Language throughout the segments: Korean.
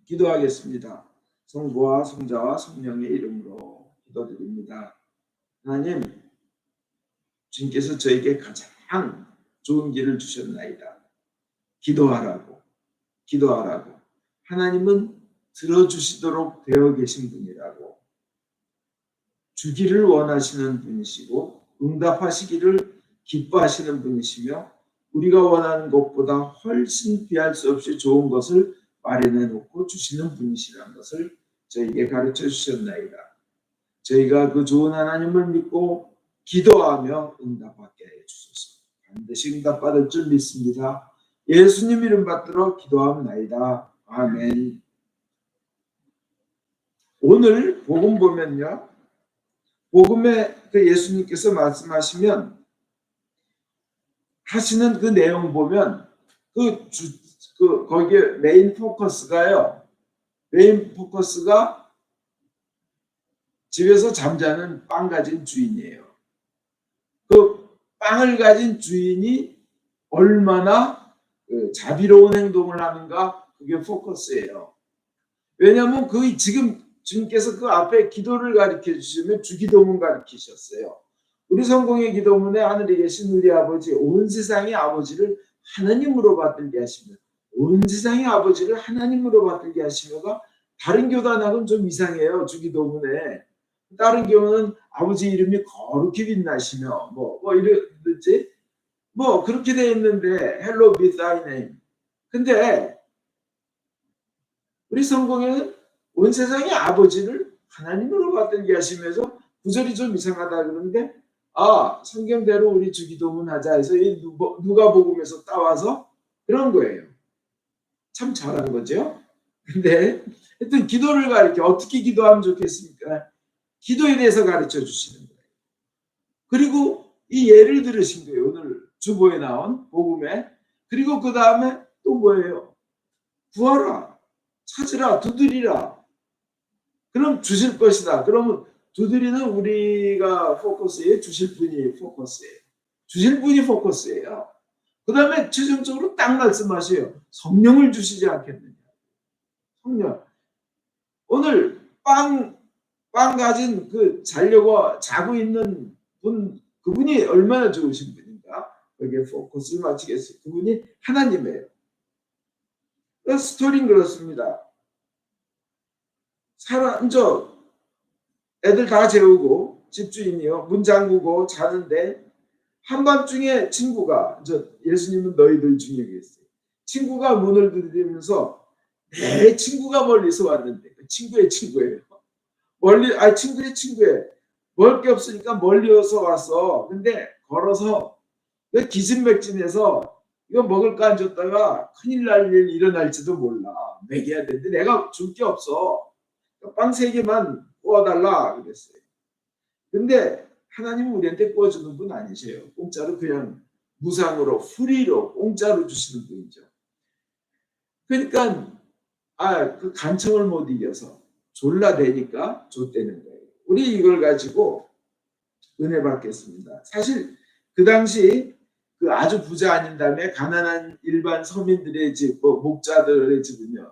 기도하겠습니다. 성부와 성자와 성령의 이름으로 기도드립니다. 하나님, 주님께서 저에게 가장 좋은 길을 주셨나이다. 기도하라고. 하나님은 들어주시도록 되어 계신 분이라고. 주기를 원하시는 분이시고 응답하시기를 기뻐하시는 분이시며 우리가 원하는 것보다 훨씬 비할 수 없이 좋은 것을 마련해 놓고 주시는 분이시라는 것을 저에게 가르쳐 주셨나이다. 저희가 그 좋은 하나님을 믿고 기도하며 응답받게 해 주소서. 반드시 응답받을 줄 믿습니다. 예수님 이름 받들어 기도합나이다. 아멘. 오늘 복음 보면요, 복음에 그 예수님께서 말씀하시면 하시는 그 내용 보면 거기에 메인 포커스가 집에서 잠자는 빵 가진 주인이에요. 그 빵을 가진 주인이 얼마나 자비로운 행동을 하는가, 그게 포커스예요. 왜냐하면 지금 주님께서 그 앞에 기도를 가르쳐 주시면 주기도문 가르치셨어요. 우리 성공의 기도문에 하늘에 계신 우리 아버지, 온 세상의 아버지를 하나님으로 받들게 하시며, 온 세상의 아버지를 하나님으로 받들게 하시며가 다른 교단하고는 좀 이상해요. 주기도문에 다른 경우는 아버지 이름이 거룩히 빛나시며 이러지 그렇게 돼 있는데 Hallowed be thy name. 근데 우리 성공에는 온 세상의 아버지를 하나님으로 받들게 하시면서 구절이 좀 이상하다 그러는데, 성경대로 우리 주기도문 하자 해서 누가복음에서 따와서 그런 거예요. 참 잘한 거죠. 근데 하여튼 기도를 가르쳐 어떻게 기도하면 좋겠습니까? 기도에 대해서 가르쳐 주시는 거예요. 그리고 이 예를 들으신 거예요. 오늘 주보에 나온 복음에. 그리고 그 다음에 또 뭐예요? 구하라, 찾으라, 두드리라. 그럼 주실 것이다. 그러면 두드리는 우리가 포커스예요? 주실 분이 포커스예요? 주실 분이 포커스예요. 그 다음에 최종적으로 딱 말씀하세요. 성령을 주시지 않겠느냐. 성령. 오늘 빵 가진 자고 있는 분, 그분이 얼마나 좋으신 분인가? 거기에 포커스를 맞추겠어요. 그분이 하나님이에요. 스토리는 그렇습니다. 애들 다 재우고 집주인이요, 문 잠그고 자는데 한밤중에 친구가, 예수님은 너희들 중에 계세요. 친구가 문을 두드리면서 내 친구가 멀리서 왔는데, 친구의 친구예요. 친구의 먹을 게 없으니까 멀리서 왔어. 근데 걸어서 기진맥진해서 이거 먹을 거 안 줬다가 큰일 날 일 일어날지도 몰라. 먹여야 되는데 내가 줄 게 없어. 빵 3개만 구워달라 그랬어요. 근데 하나님은 우리한테 구워주는 분 아니세요. 공짜로 그냥 무상으로 프리로 공짜로 주시는 분이죠. 그러니까 그 간청을 못 이겨서 졸라대니까 줬다는 거예요. 우리 이걸 가지고 은혜 받겠습니다. 사실 그 당시 아주 부자 아닌 다음에 가난한 일반 서민들의 집, 목자들의 집은요,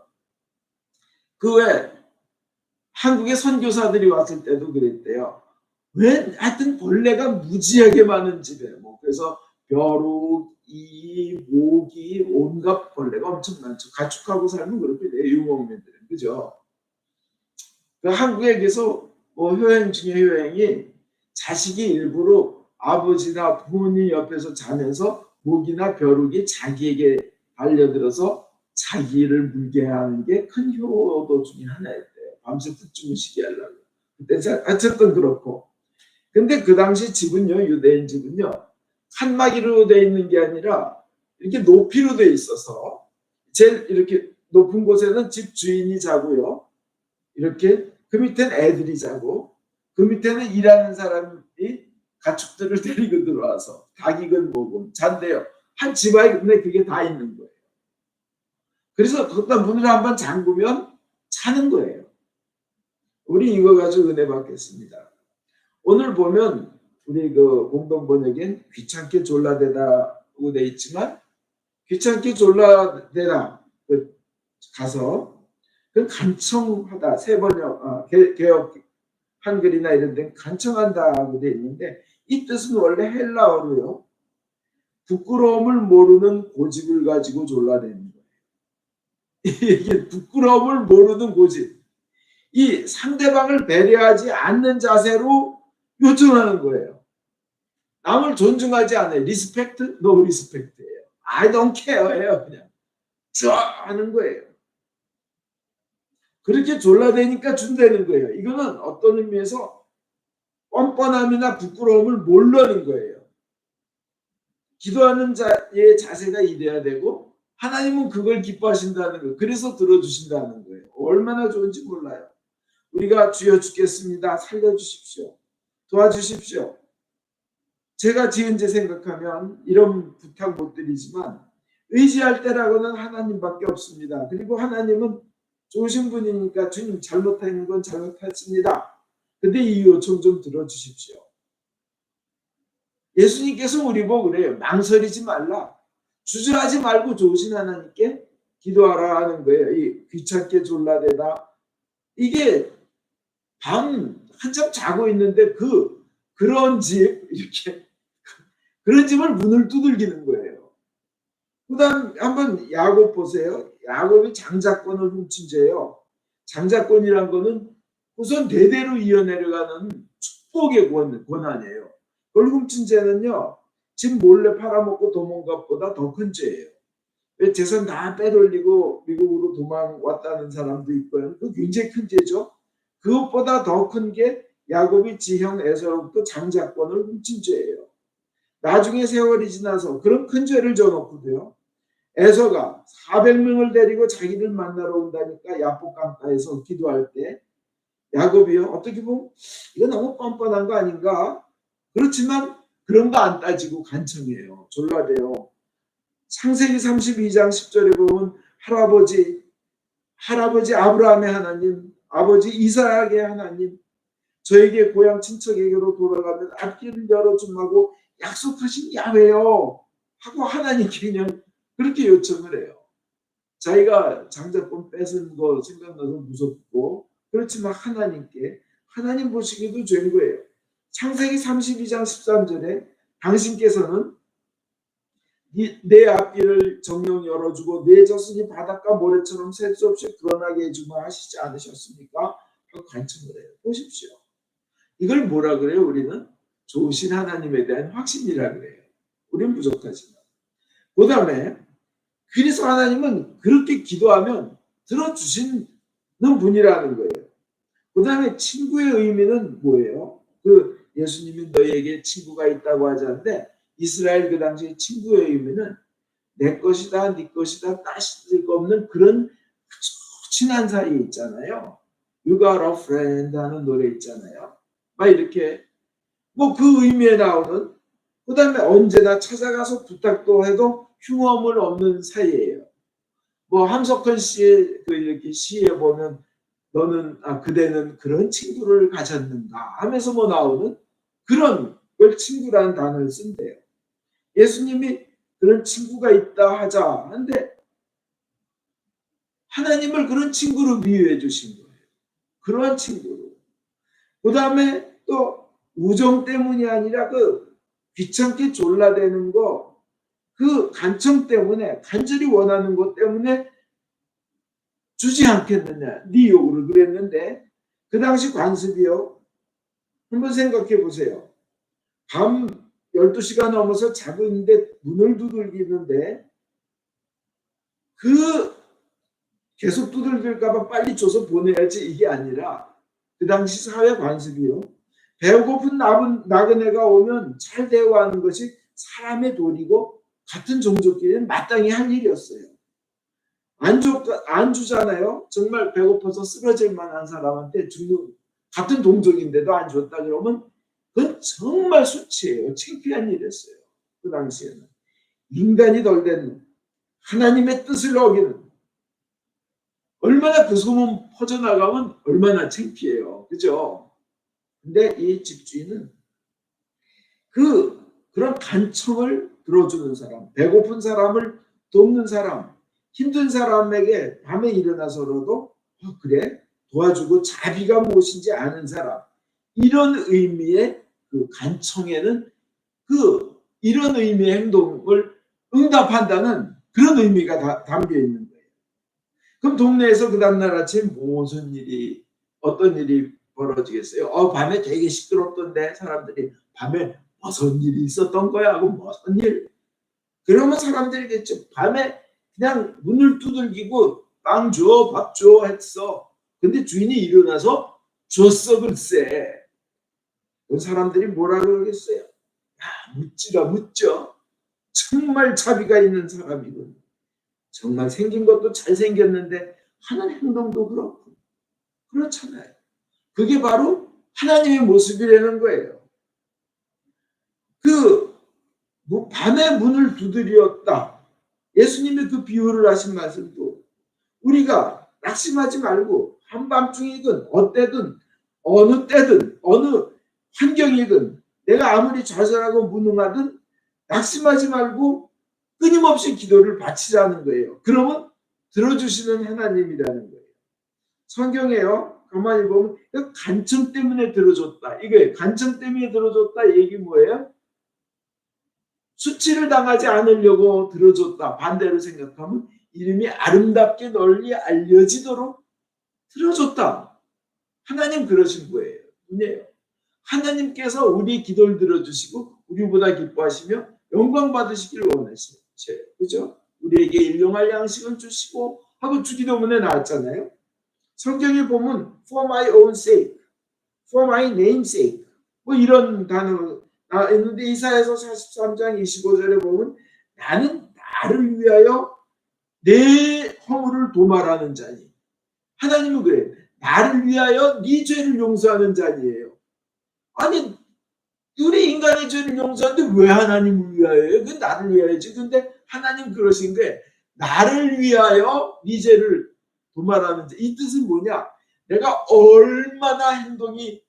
외 한국의 선교사들이 왔을 때도 그랬대요. 왜 하여튼 벌레가 무지하게 많은 집이에요. 그래서 벼룩, 이, 모기, 온갖 벌레가 엄청 많죠. 가축하고 살면 그렇게 돼요. 유목민들은. 그죠? 한국에서 효행 중에 효행이 자식이 일부러 아버지나 부모님 옆에서 자면서 모기나 벼룩이 자기에게 달려들어서 자기를 물게 하는 게 큰 효도 중에 하나였대요. 밤새 푹 주무시게 하려고. 그때 어쨌든 그렇고. 근데 그 당시 집은요, 유대인 집은요, 칸막이로 돼 있는 게 아니라 이렇게 높이로 돼 있어서 제일 이렇게 높은 곳에는 집 주인이 자고요. 이렇게 그 밑에는 애들이 자고 그 밑에는 일하는 사람이 가축들을 데리고 들어와서 닭이건 뭐건 잔대요. 한 집안에 근데 그게 다 있는 거예요. 그래서 거기다 문을 한번 잠그면 자는 거예요. 우리 이거 가지고 은혜 받겠습니다. 오늘 보면 우리 공동 번역엔 귀찮게 졸라대다고 돼 있지만 귀찮게 졸라대다 가서 그 간청하다 세번역 개역 한글이나 이런 데는 간청한다고 되어 있는데 이 뜻은 원래 헬라어로요. 부끄러움을 모르는 고집을 가지고 졸라대는 거예요. 이게 부끄러움을 모르는 고집. 이 상대방을 배려하지 않는 자세로 요청하는 거예요. 남을 존중하지 않아요. 리스펙트? 노 리스펙트예요. I don't care예요. 그냥 하는 거예요. 그렇게 졸라대니까 준다는 거예요. 이거는 어떤 의미에서 뻔뻔함이나 부끄러움을 모르는 거예요. 기도하는 자의 자세가 이래야 되고 하나님은 그걸 기뻐하신다는 거예요. 그래서 들어주신다는 거예요. 얼마나 좋은지 몰라요. 우리가 주여 죽겠습니다. 살려주십시오. 도와주십시오. 제가 지은 제 생각하면 이런 부탁 못 드리지만 의지할 때라고는 하나님밖에 없습니다. 그리고 하나님은 좋으신 분이니까 주님 잘못한 건 잘못했습니다. 근데 이 요청 좀 들어주십시오. 예수님께서 우리 보고 그래요. 망설이지 말라. 주저하지 말고 좋으신 하나님께 기도하라 하는 거예요. 이 귀찮게 졸라대다. 이게 밤 한참 자고 있는데 그런 집 이렇게 그런 집을 문을 두들기는 거예요. 그다음 한번 야곱 보세요. 야곱이 장자권을 훔친 죄예요. 장자권이란 거는 우선 대대로 이어내려가는 축복의 권한이에요. 그걸 훔친 죄는요. 집 몰래 팔아먹고 도망간 것보다 더 큰 죄예요. 왜 재산 다 빼돌리고 미국으로 도망왔다는 사람도 있고요. 그 굉장히 큰 죄죠. 그것보다 더 큰 게 야곱이 지형 에서로부터 장자권을 훔친 죄예요. 나중에 세월이 지나서 그런 큰 죄를 져놓고도요. 에서가 400명을 데리고 자기를 만나러 온다니까 야복 강가에서 기도할 때 야곱이요. 어떻게 보면 이거 너무 뻔뻔한 거 아닌가? 그렇지만 그런 거 안 따지고 간청해요. 졸라대요. 창세기 32장 10절에 보면 할아버지 아브라함의 하나님, 아버지 이삭의 하나님, 저에게 고향 친척에게로 돌아가면 앞길을 열어줌하고 약속하신 야훼요 하고 하나님께 그냥 그렇게 요청을 해요. 자기가 장자권 뺏은 거 생각나서 무섭고 그렇지만 하나님 보시기도 죄인 거예요. 창세기 32장 13절에 당신께서는 내 앞길을 정령 열어주고 내 저승이 바닷가 모래처럼 셀 수 없이 드러나게 해주마 하시지 않으셨습니까? 하고 간청을 해요. 보십시오. 이걸 뭐라 그래요? 우리는 좋으신 하나님에 대한 확신이라 그래요. 우리는 부족하지만. 그 다음에 그래서 하나님은 그렇게 기도하면 들어주시는 분이라는 거예요. 그 다음에 친구의 의미는 뭐예요? 예수님이 너희에게 친구가 있다고 하자는데 이스라엘 그 당시 친구의 의미는 내 것이다, 네 것이다, 따질 거 없는 그런 친한 사이 있잖아요. You got a friend 하는 노래 있잖아요. 막 이렇게 그 의미에 나오는 그 다음에 언제나 찾아가서 부탁도 해도 흉엄을 없는 사이예요. 함석헌 씨의 이렇게 시에 보면 그대는 그런 친구를 가졌는가 하면서 나오는 그런 걸 친구라는 단어를 쓴대요. 예수님이 그런 친구가 있다 하자 하는데 하나님을 그런 친구로 비유해 주신 거예요. 그러한 친구로. 그 다음에 또 우정 때문이 아니라 귀찮게 졸라대는 거 그 간청 때문에 간절히 원하는 것 때문에 주지 않겠느냐. 네 요구를 그랬는데 그 당시 관습이요. 한번 생각해 보세요. 밤 12시가 넘어서 자고 있는데 문을 두들기는데 계속 두들길까 봐 빨리 줘서 보내야지 이게 아니라 그 당시 사회 관습이요. 배고픈 나그네가 오면 잘 대우하는 것이 사람의 도리고 같은 종족끼리는 마땅히 할 일이었어요. 안 주잖아요. 정말 배고파서 쓰러질 만한 사람한테 같은 동족인데도 안 줬다 그러면 그건 정말 수치예요. 창피한 일이었어요. 그 당시에는. 인간이 덜 된 하나님의 뜻을 어기는 얼마나 그 소문 퍼져나가면 얼마나 창피해요. 그죠? 근데 이 집주인은 그런 간청을 들어주는 사람, 배고픈 사람을 돕는 사람, 힘든 사람에게 밤에 일어나서라도 그래? 도와주고 자비가 무엇인지 아는 사람. 이런 의미의 그 간청에는 이런 의미의 행동을 응답한다는 그런 의미가 담겨 있는 거예요. 그럼 동네에서 그 다음날 아침 어떤 일이 벌어지겠어요? 밤에 되게 시끄럽던데 사람들이 밤에 무슨 일이 있었던 거야 하고 무슨 일? 그러면 사람들이겠죠. 밤에 그냥 문을 두들기고 빵 줘, 밥 줘 했어. 근데 주인이 일어나서 줬어 글쎄. 그 사람들이 뭐라 그러겠어요? 묻죠. 정말 자비가 있는 사람이군. 정말 생긴 것도 잘생겼는데 하는 행동도 그렇고. 그렇잖아요. 그게 바로 하나님의 모습이라는 거예요. 밤에 문을 두드렸다. 예수님이 그 비유를 하신 말씀도 우리가 낙심하지 말고 한밤중이든 어때든 어느 때든 어느 환경이든 내가 아무리 좌절하고 무능하든 낙심하지 말고 끊임없이 기도를 바치라는 거예요. 그러면 들어주시는 하나님이라는 거예요. 성경에요. 가만히 보면 간청 때문에 들어줬다. 이게 간청 때문에 들어줬다 얘기 뭐예요? 수치를 당하지 않으려고 들어줬다. 반대로 생각하면 이름이 아름답게 널리 알려지도록 들어줬다. 하나님 그러신 거예요. 분이에요. 하나님께서 우리 기도를 들어주시고 우리보다 기뻐하시며 영광 받으시길 원하시죠. 그죠? 우리에게 일용할 양식을 주시고 하고 주기도문에 나왔잖아요. 성경에 보면 for my own sake, for my name's sake 뭐 이런 단어 있는데 이사야서 43장 25절에 보면 나는 나를 위하여 내 허물을 도말하는 자니. 하나님은 그래요. 나를 위하여 네 죄를 용서하는 자니에요. 아니 우리 인간의 죄를 용서하는데 왜 하나님을 위하여요? 그 나를 위하여지. 근데 하나님 그러신 게 나를 위하여 네 죄를 도말하는 자. 이 뜻은 뭐냐? 내가 얼마나 행동이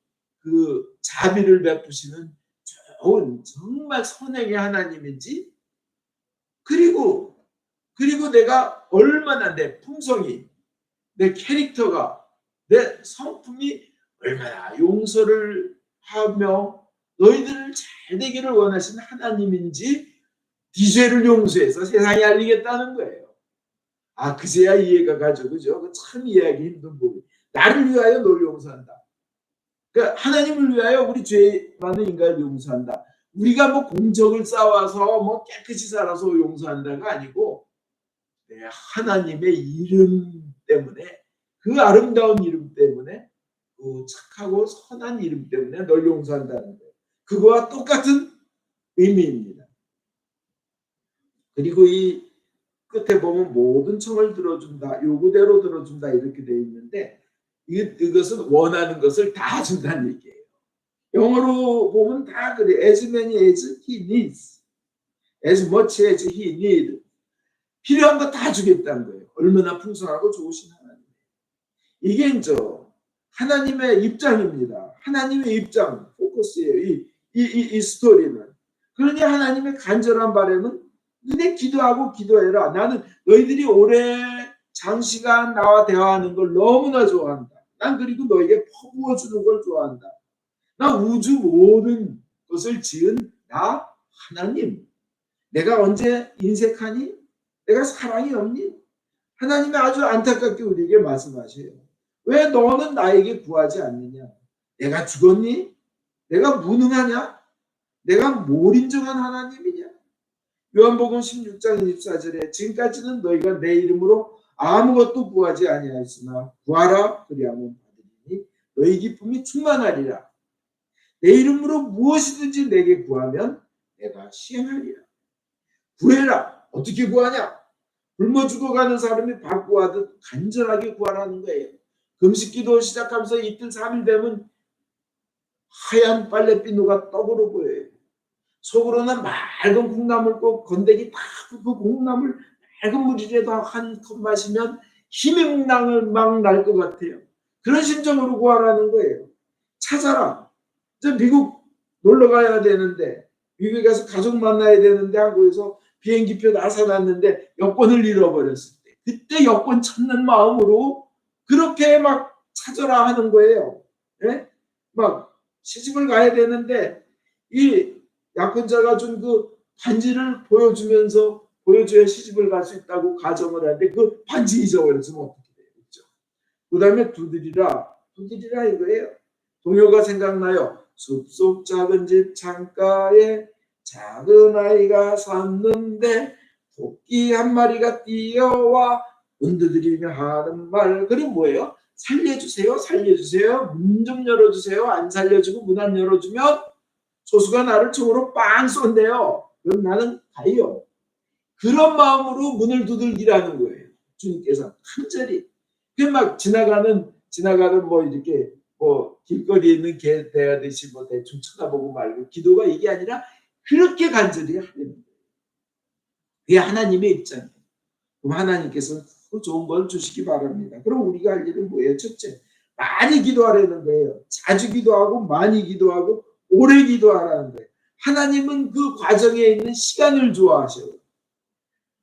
자비를 베푸시는 좋은 정말 선행의 하나님인지 그리고 내가 얼마나 내 품성이 내 캐릭터가 내 성품이 얼마나 용서를 하며 너희들을 잘 되기를 원하시는 하나님인지 네 죄를 용서해서 세상에 알리겠다는 거예요. 그제야 이해가 가죠. 그죠? 참 이해하기 힘든 부분. 나를 위하여 널 용서한다. 그러니까 하나님을 위하여 우리 죄 많은 인간을 용서한다. 우리가 뭐 공적을 쌓아서 뭐 깨끗이 살아서 용서한다가 아니고 하나님의 이름 때문에 그 아름다운 이름 때문에 그 착하고 선한 이름 때문에 널 용서한다는 거예요. 그거와 똑같은 의미입니다. 그리고 이 끝에 보면 모든 청을 들어준다. 요구대로 들어준다 이렇게 되어 있는데 이것은 원하는 것을 다 준다는 얘기예요. 영어로 보면 다 그래. As many as he needs. As much as he needs. 필요한 거 다 주겠다는 거예요. 얼마나 풍성하고 좋으신 하나님. 이게 이제 하나님의 입장입니다. 하나님의 입장, 포커스예요. 이 스토리는. 그러니 하나님의 간절한 바람은 너네 기도하고 기도해라. 나는 너희들이 오래 장시간 나와 대화하는 걸 너무나 좋아한다. 난 그리고 너에게 퍼부어 주는 걸 좋아한다. 나 우주 모든 것을 지은 나 하나님. 내가 언제 인색하니? 내가 사랑이 없니? 하나님이 아주 안타깝게 우리에게 말씀하셔요. 왜 너는 나에게 구하지 않느냐? 내가 죽었니? 내가 무능하냐? 내가 뭘 인정한 하나님이냐? 요한복음 16장 24절에 지금까지는 너희가 내 이름으로 아무것도 구하지 아니하였으나 구하라 그리하면 받으리니 너희 기쁨이 충만하리라. 내 이름으로 무엇이든지 내게 구하면 내가 시행하리라. 구해라. 어떻게 구하냐? 굶어 죽어가는 사람이 밥 구하듯 간절하게 구하라는 거예요. 금식기도 시작하면서 이틀 3일 되면 하얀 빨래비누가 떡으로 보여요. 속으로는 맑은 콩나물 꼭 건더기 딱 그 콩나물 맑은 물이라도 한 컵 마시면 힘이 막 날 것 같아요. 그런 심정으로 구하라는 거예요. 찾아라. 저 미국 놀러 가야 되는데 미국에 가서 가족 만나야 되는데 한국에서 비행기표 다 사놨는데 여권을 잃어버렸을 때 그때 여권 찾는 마음으로 그렇게 막 찾아라 하는 거예요. 예? 막 시집을 가야 되는데 이 약혼자가 준 그 반지를 보여주면서 보여줘야 시집을 갈 수 있다고 가정을 하는데 그 반지 잊어버렸으면 어떻게 돼요? 그렇죠? 그 다음에 두드리라 이거예요. 동요가 생각나요. 숲속 작은 집 창가에 작은 아이가 샀는데 토끼 한 마리가 뛰어와 문 두드리며 하는 말. 그럼 뭐예요? 살려주세요, 살려주세요. 문 좀 열어주세요. 안 살려주고 문 안 열어주면 소수가 나를 총으로 빵 쏜대요. 그럼 나는 가요. 그런 마음으로 문을 두들기라는 거예요. 주님께서 간절히. 막 지나가는 뭐 이렇게 뭐 길거리에 있는 개 대하듯이 뭐 대충 쳐다보고 말고 기도가 이게 아니라 그렇게 간절히 하는 거예요. 그게 하나님의 입장이에요. 그럼 하나님께서 더 좋은 걸 주시기 바랍니다. 그럼 우리가 할 일은 뭐예요? 첫째, 많이 기도하라는 거예요. 자주 기도하고 많이 기도하고 오래 기도하라는 거예요. 하나님은 그 과정에 있는 시간을 좋아하셔요.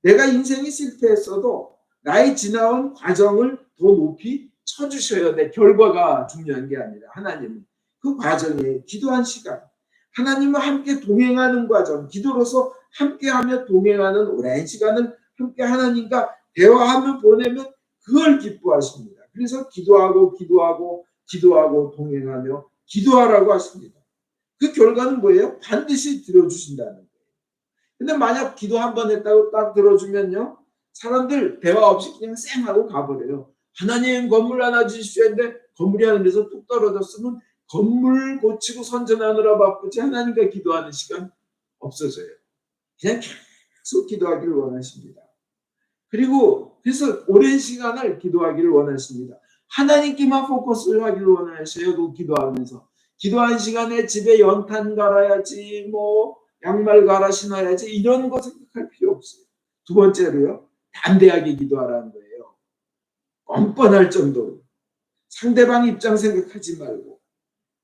내가 인생이 실패했어도 나의 지나온 과정을 더 높이 쳐주셔야 돼. 결과가 중요한 게 아니라 하나님은 그 과정에 기도한 시간, 하나님과 함께 동행하는 과정, 기도로서 함께하며 동행하는 오랜 시간을 함께 하나님과 대화하며 보내면 그걸 기뻐하십니다. 그래서 기도하고 동행하며 기도하라고 하십니다. 그 결과는 뭐예요? 반드시 들어주신다는 거예요. 근데 만약 기도 한 번 했다고 딱 들어주면요, 사람들 대화 없이 그냥 쌩하고 가버려요. 하나님 건물 하나 주십시오 했는데 건물이 하늘에서 뚝 떨어졌으면 건물 고치고 선전하느라 바쁘지 하나님과 기도하는 시간 없어져요. 그냥 계속 기도하기를 원하십니다. 그리고 그래서 오랜 시간을 기도하기를 원하십니다. 하나님께만 포커스를 하기를 원하셔요. 그 기도하면서. 기도한 시간에 집에 연탄 갈아야지, 뭐 양말 갈아 신어야지 이런 거 생각할 필요 없어요. 두 번째로요, 담대하게 기도하라는 거예요. 뻔뻔할 정도로 상대방 입장 생각하지 말고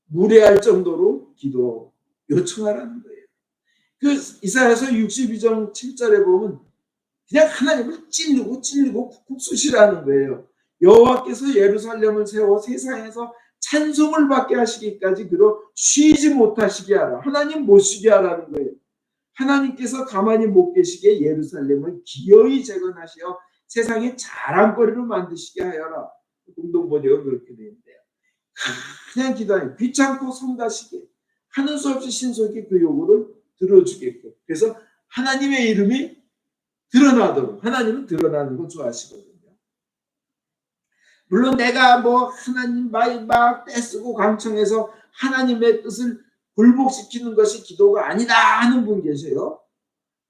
무례할 정도로 기도 요청하라는 거예요. 그 이사야서 62장 7절에 보면 그냥 하나님을 찔르고 쿡쿡 쑤시라는 거예요. 여호와께서 예루살렘을 세워 세상에서 찬송을 받게 하시기까지 그로 쉬지 못하시게 하라. 하나님 못 쉬게 하라는 거예요. 하나님께서 가만히 못 계시게 예루살렘을 기어이 재건하시어 세상의 자랑거리로 만드시게 하여라. 공동번역은 그렇게 되어 있는데요. 그냥 기도하니 귀찮고 성가시게 하는 수 없이 신속히 그 요구를 들어주겠고, 그래서 하나님의 이름이 드러나도록, 하나님은 드러나는 거 좋아하시거든요. 물론 내가 뭐 하나님 말 막 떼쓰고 강청해서 하나님의 뜻을 굴복시키는 것이 기도가 아니다 하는 분 계세요.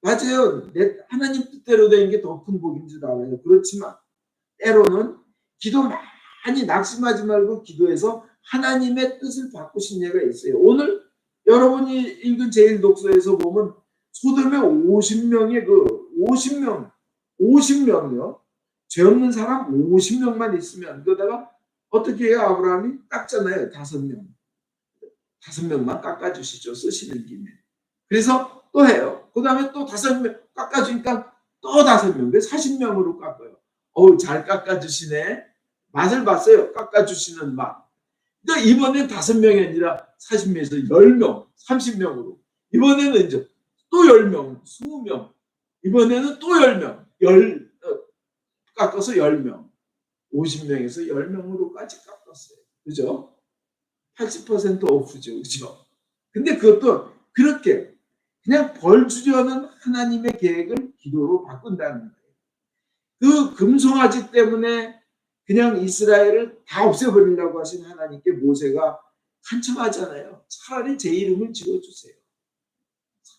맞아요. 하나님 뜻대로 되는 게 더 큰 복인 줄 알아요. 그렇지만 때로는 기도 많이 낙심하지 말고 기도해서 하나님의 뜻을 바꾸신 예가 있어요. 오늘 여러분이 읽은 제1독서에서 보면 소돔에 50명의 50명이요. 죄 없는 사람 50명만 있으면 그러다가 어떻게 해요? 아브라함이 깎잖아요. 5명. 5명만 깎아주시죠. 쓰시는 김에. 그래서 또 해요. 그 다음에 또 5명 깎아주니까 또 5명. 40명으로 깎아요. 잘 깎아주시네. 맛을 봤어요. 깎아주시는 맛. 그러니까 이번엔 5명이 아니라 40명에서 10명, 30명으로. 이번에는 이제 또 10명, 20명. 이번에는 또 10명, 깎아서 10명. 50명에서 10명으로까지 깎았어요. 그죠? 80% 오프죠. 그죠? 근데 그것도 그렇게 그냥 벌 주려는 하나님의 계획을 기도로 바꾼다는 거예요. 그 금송아지 때문에 그냥 이스라엘을 다 없애버리려고 하신 하나님께 모세가 간청하잖아요. 차라리 제 이름을 지어주세요.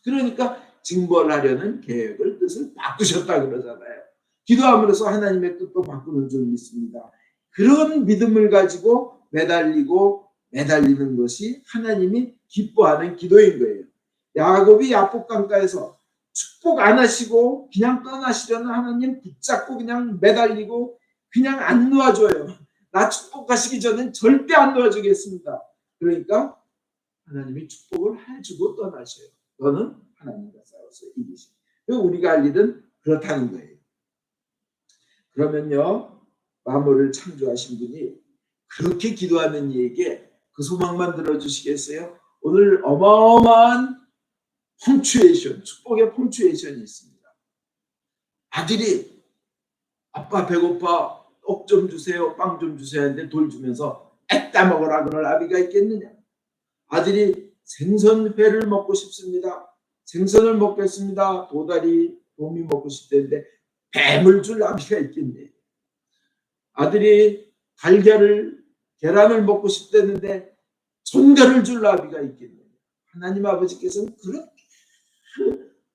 그러니까 징벌하려는 계획을, 뜻을 바꾸셨다 그러잖아요. 기도함으로써 하나님의 뜻도 바꾸는 줄 믿습니다. 그런 믿음을 가지고 매달리는 것이 하나님이 기뻐하는 기도인 거예요. 야곱이 야복 강가에서 축복 안 하시고 그냥 떠나시려는 하나님 붙잡고 그냥 매달리고 그냥 안 놓아줘요. 나 축복하시기 전엔 절대 안 놓아주겠습니다. 그러니까 하나님이 축복을 해주고 떠나셔요. 너는 하나님과 싸워서 이기시고. 우리가 할 일은 그렇다는 거예요. 그러면요, 만물을 창조하신 분이 그렇게 기도하는 이에게 그 소망만 들어주시겠어요? 오늘 어마어마한 펑추에이션, 축복의 펑추에이션이 있습니다. 아들이 아빠 배고파, 떡 좀 주세요, 빵 좀 주세요 하는데 돌 주면서 애따 먹어라 그럴 아비가 있겠느냐. 아들이 생선회를 먹고 싶습니다. 생선을 먹겠습니다. 도다리, 도미 먹고 싶다는데 뱀을 줄 아비가 있겠네. 아들이 계란을 먹고 싶다는데 손가를 줄 아비가 있겠네. 하나님 아버지께서는 그렇게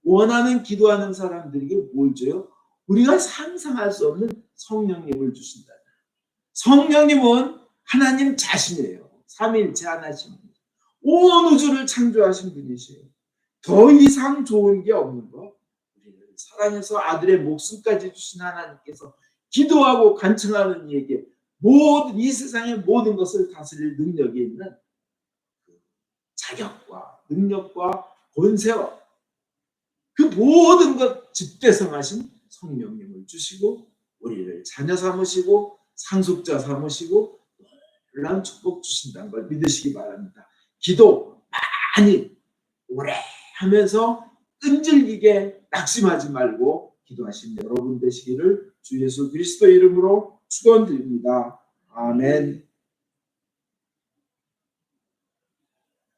원하는 기도하는 사람들에게 뭘 줘요? 우리가 상상할 수 없는 성령님을 주신다. 성령님은 하나님 자신이에요. 삼위일체 하나신 분. 온 우주를 창조하신 분이세요. 더 이상 좋은 게 없는 거. 우리를 사랑해서 아들의 목숨까지 주신 하나님께서 기도하고 간청하는 이에게 모든 이 세상의 모든 것을 다스릴 능력이 있는 자격과 능력과 권세와 그 모든 것 집대성하신 성령님을 주시고 우리를 자녀 삼으시고 상속자 삼으시고 놀라운 축복 주신다는 걸 믿으시기 바랍니다. 기도 많이 오래 하면서 끈질기게 낙심하지 말고 기도하신 여러분 되시기를 주 예수 그리스도 이름으로 축원드립니다. 아멘.